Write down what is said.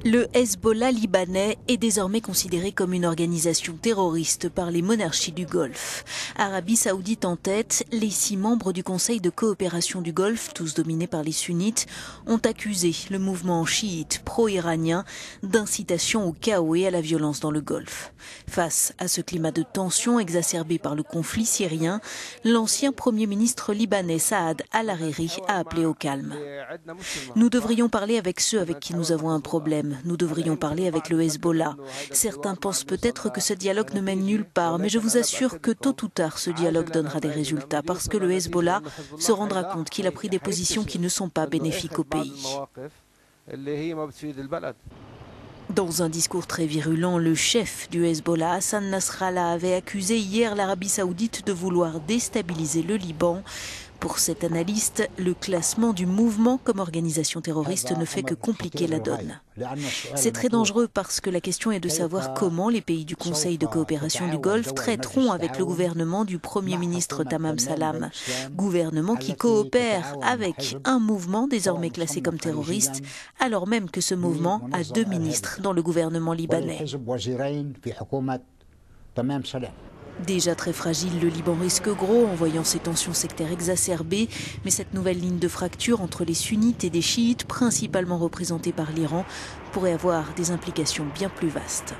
Le Hezbollah libanais est désormais considéré comme une organisation terroriste par les monarchies du Golfe. Arabie Saoudite en tête, les 6 membres du Conseil de coopération du Golfe, tous dominés par les sunnites, ont accusé le mouvement chiite pro-iranien d'incitation au chaos et à la violence dans le Golfe. Face à ce climat de tension exacerbé par le conflit syrien, l'ancien Premier ministre libanais Saad al-Hariri a appelé au calme. Nous devrions parler avec ceux avec qui nous avons un problème. Nous devrions parler avec le Hezbollah. Certains pensent peut-être que ce dialogue ne mène nulle part, mais je vous assure que tôt ou tard, ce dialogue donnera des résultats parce que le Hezbollah se rendra compte qu'il a pris des positions qui ne sont pas bénéfiques au pays. Dans un discours très virulent, le chef du Hezbollah, Hassan Nasrallah, avait accusé hier l'Arabie Saoudite de vouloir déstabiliser le Liban. Pour cet analyste, le classement du mouvement comme organisation terroriste ne fait que compliquer la donne. C'est très dangereux parce que la question est de savoir comment les pays du Conseil de coopération du Golfe traiteront avec le gouvernement du Premier ministre Tamam Salam, gouvernement qui coopère avec un mouvement désormais classé comme terroriste, alors même que ce mouvement a 2 ministres dans le gouvernement libanais. Déjà très fragile, le Liban risque gros en voyant ces tensions sectaires exacerbées, mais cette nouvelle ligne de fracture entre les sunnites et des chiites, principalement représentés par l'Iran, pourrait avoir des implications bien plus vastes.